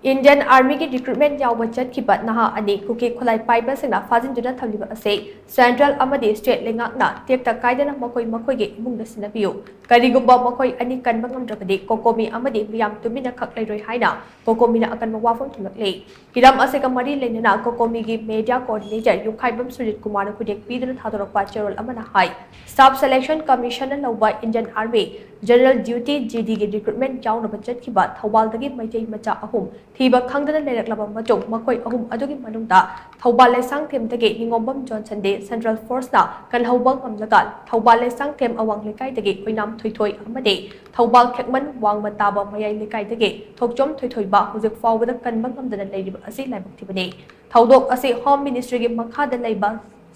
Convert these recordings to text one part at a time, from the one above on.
Indian Army ki recruitment yaw budget ki bat Naha ani Kuki khutlai paiba singna Phajinduna Thamliba Asi Central Amadi State Leingak na Tekta Kaidana makhoi ge Imung Sinabiyu karigumba makhoi ani kanba ngamdrabadi COCOMI Amadi meeyam tuminna khak leiroi haina COCOMI na akanba wapham thamlakli hiram ase ka mari leinana COCOMI gi media coordinator yukhaibam Sujit Kumar na khudek piduna thadorakpa cherol amana hai Staff Selection Commission na lawba Indian Army General Duty GD gi recruitment yaw na budget ki bat thawal dagi Meitei macha ahum thiba khangdana leiraklaba matung makhoi ahum adugi manungda thawbal lesang them dagi ningombam Johnson de Central Force na kan hawbang amlagal thawbal lesang them awang lekai dagi koinam thoithoi amade thawbal khekman wang mataba mayai lekai dagi thokjom thoithoi ba hujik fawbada kanbang amdana leiriba asi laibak thibani thawdok asi Home Ministry gi makha da leiba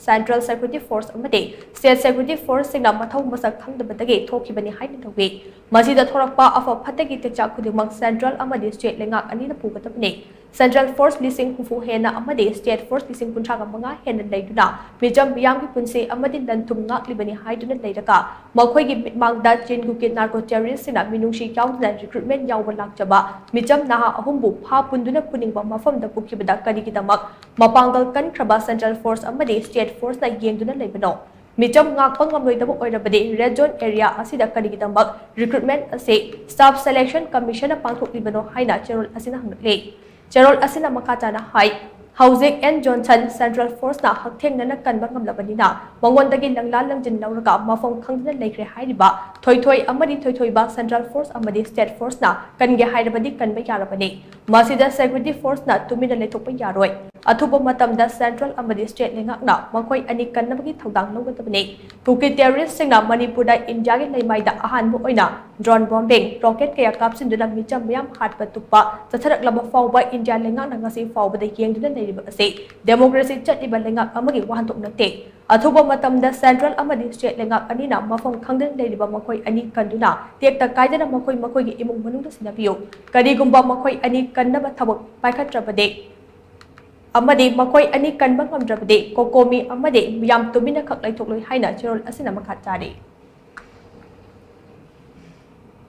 Central Security Force amade State Security Force singna mathau masak khangdabadagi thokibani haina tawbi masida thorakpa afa phatagi techa khudimang Central amade State Leingak ani na pugatabani Central Force lising hufu hena amade State Force lising kuntraga manga hena leiduna mijam miyam gi punse amade lantum ngak libani haiduna leiraka makhoi gi mangda jingu ki narco terrorist sina minungshi yaudna recruitment yawba lakjaba mijam naha ahumbu pha punduna puningba mafam da pukibada karigidamak mapangdal kan khraba Central Force amade State Force na yengduna leibano Mijam ngakpang ngamloidaba oirabadi red zone area asida karigidambak recruitment ase Staff Selection Commission na pangthoklibano haina cherol asina hangle cherol asina makatana hai Housing and Johnson Central Force na hakthengna na kanba ngamlabani na mangondagi langla langjin lauraga mafam khangdana leikre hairiba thoithoi amadi thoithoi ba Central Force amadi State Force na kange hairabadi kanba yarabani masida Security Force na tuminna lethokpa yaroi athuba matamda Central amadi State Leingak na makhoi ani kannabagi thodang lawgatabani Kuki terrorist singna Manipuri da India gi leimaida ahanbu oina drone bombing rocket kaya kapsinduna mijam miyam hatpa tukpa tatharak fawba India Leingak na ngasi fawbada yengduna leiriba ase democracy chatiba Leingak amagi wahantok nate athuba matamda Central amadi State Leingak ani na mafam khangdan leiriba makhoi ani kanduna Tekta Kaidana makhoi gi Imung manungda Sinabiyu karigumba makhoi ani kannaba thabak paikhatrabade Amadi makhoi ani kanba ngamdrabadi COCOMI amadi meeyam tuminna khak leithokloi haina cherol asina makhat chari